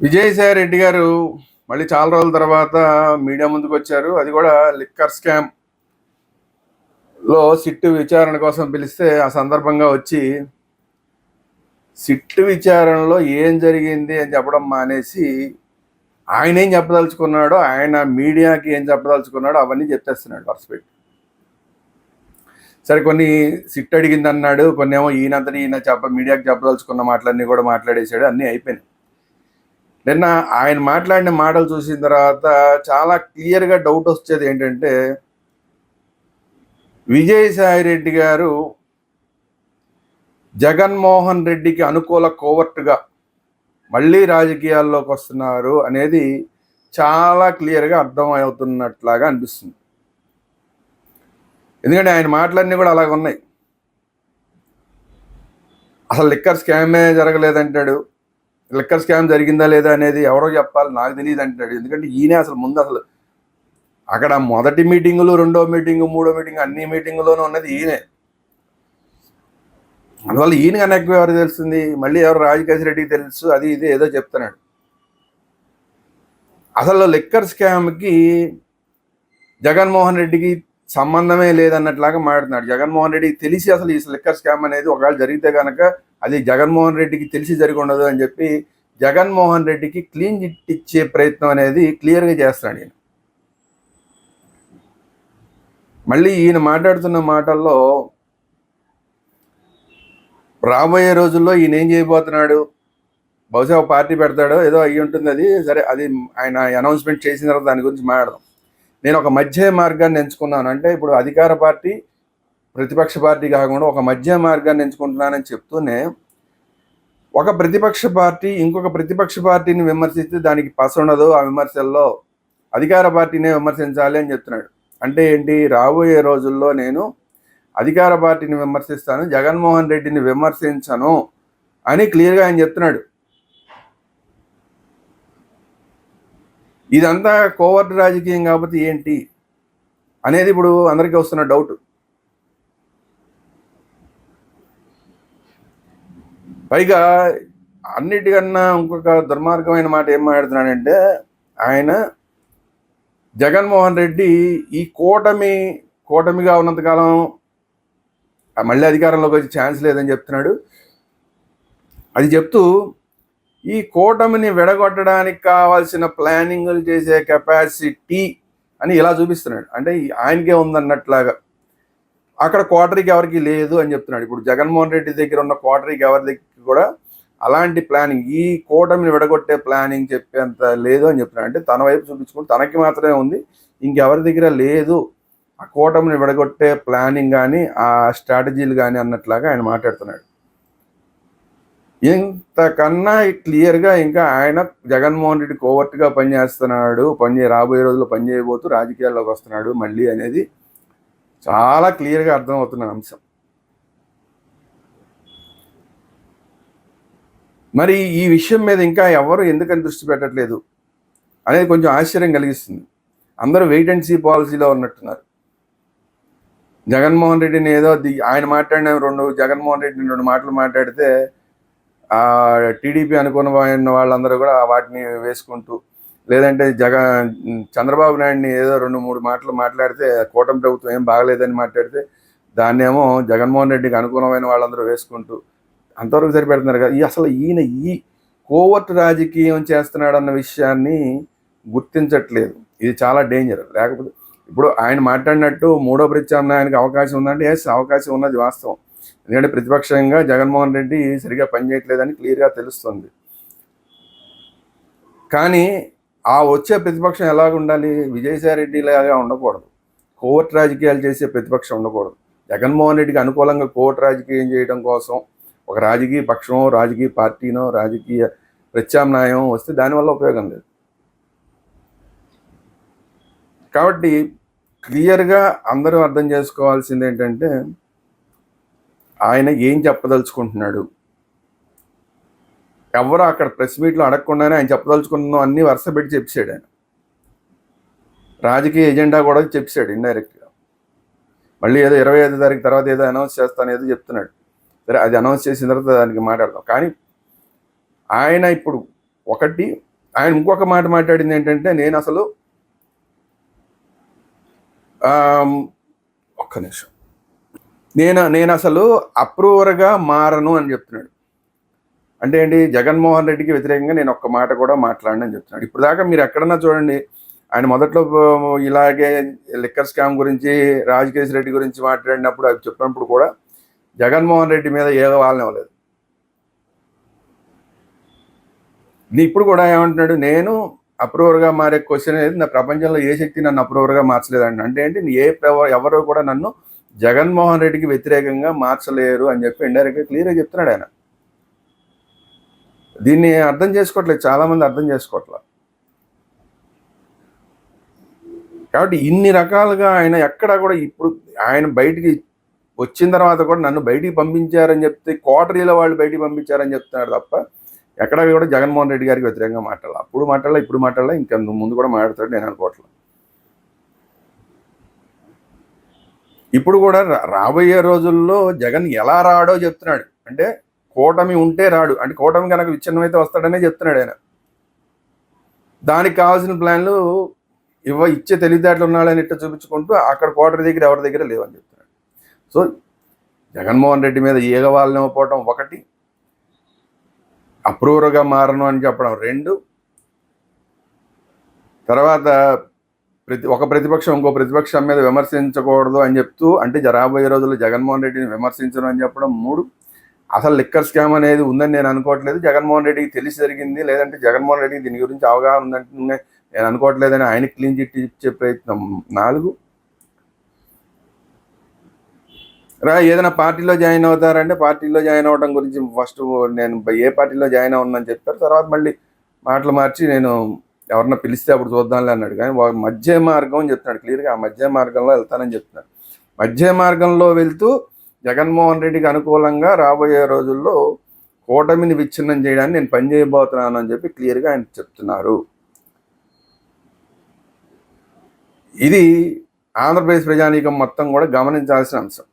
విజయసాయి రెడ్డి గారు మళ్ళీ చాలా రోజుల తర్వాత మీడియా ముందుకు వచ్చారు. అది కూడా లిక్కర్ స్కామ్ లో సిట్టు విచారణ కోసం పిలిస్తే ఆ సందర్భంగా వచ్చి సిట్టు విచారణలో ఏం జరిగింది అని చెప్పడం మానేసి ఆయన ఏం చెప్పదలుచుకున్నాడో, ఆయన మీడియాకి ఏం చెప్పదలుచుకున్నాడో అవన్నీ చెప్పేస్తున్నాడు వరుసపెట్టి. సరే, కొన్ని సిట్ అడిగింది అన్నాడు, కొన్ని ఏమో ఈయన మీడియాకి చెప్పదలుచుకున్న మాటలన్నీ కూడా మాట్లాడేశాడు. అన్నీ అయిపోయినాయి. నిన్న ఆయన మాట్లాడిన మాటలు చూసిన తర్వాత చాలా క్లియర్గా డౌట్ వచ్చేది ఏంటంటే, విజయసాయి రెడ్డి గారు జగన్మోహన్ రెడ్డికి అనుకూల కోవర్ట్గా మళ్ళీ రాజకీయాల్లోకి వస్తున్నారు అనేది చాలా క్లియర్గా అర్థమవుతున్నట్లాగా అనిపిస్తుంది. ఎందుకంటే ఆయన మాటలన్నీ కూడా అలాగ ఉన్నాయి. అసలు లిక్కర్ స్కామే జరగలేదంటాడు. లిక్కర్ స్కామ్ జరిగిందా లేదా అనేది ఎవరో చెప్పాలి, నాకు తెలియదు అంటాడు. ఎందుకంటే ఈయనే అసలు అక్కడ మొదటి మీటింగులు, రెండో మీటింగు, మూడో మీటింగు, అన్ని మీటింగులోనూ ఉన్నది ఈయనే. అందువల్ల ఈయన కన్నా ఎక్కువ ఎవరు తెలుస్తుంది? మళ్ళీ ఎవరు రాజకేశ్ రెడ్డికి తెలుసు, అది ఇది ఏదో చెప్తున్నాడు. అసలు లిక్కర్ స్కామ్కి జగన్మోహన్ రెడ్డికి సంబంధమే లేదన్నట్లాగా మాట్లాడుతున్నాడు. జగన్మోహన్ రెడ్డికి తెలిసి అసలు ఈ లిక్కర్ స్కామ్ అనేది ఒకవేళ జరిగితే కనుక అది జగన్మోహన్ రెడ్డికి తెలిసి జరిగి ఉండదు అని చెప్పి జగన్మోహన్ రెడ్డికి క్లీన్ చిట్ ఇచ్చే ప్రయత్నం అనేది క్లియర్గా చేస్తున్నాడు ఈయన. మళ్ళీ ఈయన మాట్లాడుతున్న మాటల్లో రాబోయే రోజుల్లో ఈయన ఏం చేయబోతున్నాడు, బహుశా ఒక పార్టీ పెడతాడో ఏదో అయ్యి ఉంటుంది. అది సరే, అది ఆయన అనౌన్స్మెంట్ చేసిన తర్వాత దాని గురించి మాట్లాడదాం. నేను ఒక మధ్య మార్గాన్ని ఎంచుకున్నాను అంటే, ఇప్పుడు అధికార పార్టీ ప్రతిపక్ష పార్టీ కాకుండా ఒక మధ్య మార్గాన్ని ఎంచుకుంటున్నానని చెప్తూనే, ఒక ప్రతిపక్ష పార్టీ ఇంకొక ప్రతిపక్ష పార్టీని విమర్శిస్తే దానికి పస ఉండదు, ఆ విమర్శల్లో అధికార పార్టీనే విమర్శించాలి అని చెప్తున్నాడు. అంటే ఏంటి? రాబోయే రోజుల్లో నేను అధికార పార్టీని విమర్శిస్తాను, జగన్మోహన్ రెడ్డిని విమర్శించను అని క్లియర్గా ఆయన చెప్తున్నాడు. ఇదంతా కోవర్ట్ రాజకీయం కాబట్టి ఏంటి అనేది ఇప్పుడు అందరికీ వస్తున్న డౌట్. పైగా అన్నిటికన్నా ఇంకొక దుర్మార్గమైన మాట ఏం మాట్లాడుతున్నాడంటే, ఆయన జగన్మోహన్ రెడ్డి ఈ కూటమిగా ఉన్నంతకాలం మళ్ళీ అధికారంలోకి వచ్చే ఛాన్స్ లేదని చెప్తున్నాడు. అది చెప్తూ ఈ కూటమిని విడగొట్టడానికి కావాల్సిన ప్లానింగ్లు చేసే కెపాసిటీ అని ఇలా చూపిస్తున్నాడు. అంటే ఆయనకే ఉందన్నట్లాగా. అక్కడ కోటరీకి ఎవరికి లేదు అని చెప్తున్నాడు. ఇప్పుడు జగన్మోహన్ రెడ్డి దగ్గర ఉన్న కోటరీకి ఎవరి దగ్గర కూడా అలాంటి ప్లానింగ్, ఈ కూటమిని విడగొట్టే ప్లానింగ్ చెప్పేంత లేదు అని చెప్తున్నాడు. అంటే తన వైపు చూపించుకుంటూ తనకి మాత్రమే ఉంది, ఇంకెవరి దగ్గర లేదు ఆ కూటమిని విడగొట్టే ప్లానింగ్ కానీ ఆ స్ట్రాటజీలు కానీ అన్నట్లాగా ఆయన మాట్లాడుతున్నాడు. ఇంతకన్నా క్లియర్గా ఇంకా ఆయన జగన్మోహన్ రెడ్డి కోవర్ట్గా పనిచేస్తున్నాడు, రాబోయే రోజుల్లో పనిచేయబోతూ రాజకీయాల్లోకి వస్తున్నాడు మళ్ళీ అనేది చాలా క్లియర్గా అర్థమవుతున్న అంశం. మరి ఈ విషయం మీద ఇంకా ఎవరు ఎందుకని దృష్టి పెట్టట్లేదు అనేది కొంచెం ఆశ్చర్యం కలిగిస్తుంది. అందరూ వెయిట్ అండ్ సీ పాలసీలో ఉన్నట్టున్నారు. జగన్మోహన్ రెడ్డిని ఏదో ఆయన మాట్లాడిన జగన్మోహన్ రెడ్డిని 2 మాటలు మాట్లాడితే టీడీపీ అనుకున్న వాళ్ళందరూ కూడా వాటిని వేసుకుంటూ, లేదంటే చంద్రబాబు నాయుడిని ఏదో 2-3 మాటలు మాట్లాడితే కూటమి ప్రభుత్వం ఏం బాగలేదని మాట్లాడితే దాన్నేమో జగన్మోహన్ రెడ్డికి అనుకూలమైన వాళ్ళందరూ వేసుకుంటూ అంతవరకు సరిపెడుతున్నారు కదా. అసలు ఈయన ఈ కోవర్ట్ రాజకీయం చేస్తున్నాడన్న విషయాన్ని గుర్తించట్లేదు. ఇది చాలా డేంజర్. లేకపోతే ఇప్పుడు ఆయన మాట్లాడినట్టు మూడో ప్రత్యామ్నాయానికి అవకాశం ఉందంటే అవకాశం ఉన్నది వాస్తవం. ఎందుకంటే ప్రతిపక్షంగా జగన్మోహన్ రెడ్డి సరిగా పనిచేయట్లేదని క్లియర్గా తెలుస్తుంది. కానీ ఆ వచ్చే ప్రతిపక్షం ఎలాగ ఉండాలి? విజయసాయి రెడ్డి లాగా ఉండకూడదు, కోవర్ట్ రాజకీయాలు చేసే ప్రతిపక్షం ఉండకూడదు. జగన్మోహన్ రెడ్డికి అనుకూలంగా కోవర్ట్ రాజకీయం చేయడం కోసం ఒక రాజకీయ పక్షమో, రాజకీయ పార్టీనో, రాజకీయ ప్రత్యామ్నాయం వస్తే దానివల్ల ఉపయోగం లేదు. కాబట్టి క్లియర్గా అందరూ అర్థం చేసుకోవాల్సింది ఏంటంటే, ఆయన ఏం చెప్పదలుచుకుంటున్నాడు. ఎవరు అక్కడ ప్రెస్ మీట్లో అడగకుండానే ఆయన చెప్పదలుచుకున్న అన్నీ వరుస పెట్టి చెప్పాడు. ఆయన రాజకీయ ఎజెండా కూడా చెప్పాడు ఇండైరెక్ట్గా. మళ్ళీ ఏదో 25వ తారీఖు తర్వాత ఏదో అనౌన్స్ చేస్తాను ఏదో చెప్తున్నాడు. సరే, అది అనౌన్స్ చేసిన తర్వాత దానికి మాట్లాడదాం. కానీ ఆయన ఇప్పుడు ఒకటి ఆయన ఇంకొక మాట మాట్లాడింది ఏంటంటే, నేను అసలు ఒక్క నిమిషం, నేను అసలు అప్రూవర్గా మారను అని చెప్తున్నాడు. అంటే ఏంటి, జగన్మోహన్ రెడ్డికి వ్యతిరేకంగా నేను ఒక్క మాట కూడా మాట్లాడను అని చెప్తున్నాడు. ఇప్పుడు దాకా మీరు ఎక్కడన్నా చూడండి, ఆయన మొదట్లో ఇలాగే లిక్కర్ స్కామ్ గురించి, రాజకేశ్ రెడ్డి గురించి మాట్లాడినప్పుడు, అవి చెప్పినప్పుడు కూడా జగన్మోహన్ రెడ్డి మీద ఏ వాళ్ళని ఇవ్వలేదు. ఇప్పుడు కూడా ఏమంటున్నాడు, నేను అప్రూవర్గా మారే క్వశ్చన్ అనేది నా ప్రపంచంలో ఏ శక్తి నన్ను అప్రూవర్గా మార్చలేదండి. అంటే ఏంటి, ఎవరు కూడా నన్ను జగన్మోహన్ రెడ్డికి వ్యతిరేకంగా మార్చలేరు అని చెప్పి ఇండైరెక్ట్గా క్లియర్గా చెప్తున్నాడు ఆయన. దీన్ని అర్థం చేసుకోవట్లేదు, చాలామంది అర్థం చేసుకోవట్లేదు. కాబట్టి ఇన్ని రకాలుగా ఆయన ఎక్కడా కూడా, ఇప్పుడు ఆయన బయటికి వచ్చిన తర్వాత కూడా నన్ను బయటికి పంపించారని చెప్తే, కోటరీలో వాళ్ళు బయటికి పంపించారని చెప్తున్నాడు తప్ప ఎక్కడా కూడా జగన్మోహన్ రెడ్డి గారికి వ్యతిరేకంగా మాట్లాడాలి. అప్పుడు మాట్లాడాలి, ఇప్పుడు మాట్లాడాలి, ఇంకా ముందు కూడా మాట్లాడతాడు నేను అనుకోవట్లేదు. ఇప్పుడు కూడా రాబోయే రోజుల్లో జగన్ ఎలా రాడో చెప్తున్నాడు. అంటే కూటమి ఉంటే రాడు, అంటే కూటమి కనుక విచ్ఛిన్నమైతే వస్తాడనే చెప్తున్నాడు ఆయన. దానికి కావాల్సిన ప్లాన్లు ఇచ్చే తెలివితేటలు ఉన్నాడని ఇట్లా చూపించుకుంటూ అక్కడ కోటరీ దగ్గర ఎవరి దగ్గర లేవని చెప్తున్నాడు. సో జగన్మోహన్ రెడ్డి మీద ఈగ వాళ్ళని ఇవ్వకపోవటం ఒకటి, అప్రూవర్గా మారను అని చెప్పడం రెండు, తర్వాత ఒక ప్రతిపక్షం ఇంకో ప్రతిపక్షం మీద విమర్శించకూడదు అని చెప్తూ, అంటే రాబోయే రోజుల్లో జగన్మోహన్ రెడ్డిని విమర్శించను అని చెప్పడం మూడు. అసలు లిక్కర్ స్కామ్ అనేది ఉందని నేను అనుకోవట్లేదు, జగన్మోహన్ రెడ్డికి తెలిసి జరిగింది, లేదంటే జగన్మోహన్ రెడ్డికి దీని గురించి అవగాహన ఉందంటే నేను అనుకోవట్లేదని ఆయన క్లీన్ చిట్ ఇచ్చే ప్రయత్నం నాలుగు. ఏదైనా పార్టీలో జాయిన్ అవుతారంటే పార్టీలో జాయిన్ అవ్వడం గురించి ఫస్ట్ నేను ఏ పార్టీలో జాయిన్ అవునని చెప్పారు, తర్వాత మళ్ళీ మాటలు మార్చి నేను ఎవరన్నా పిలిస్తే అప్పుడు చూద్దాంలే అన్నాడు. కానీ మధ్య మార్గం అని చెప్తున్నాడు క్లియర్గా, ఆ మధ్య మార్గంలో వెళ్తానని చెప్తున్నాడు. మధ్య మార్గంలో వెళ్తూ జగన్మోహన్ రెడ్డికి అనుకూలంగా రాబోయే రోజుల్లో కూటమిని విచ్ఛిన్నం చేయడానికి నేను పనిచేయబోతున్నాను అని చెప్పి క్లియర్గా ఆయన చెప్తున్నారు. ఇది ఆంధ్రప్రదేశ్ ప్రజానీకం మొత్తం కూడా గమనించాల్సిన అంశం.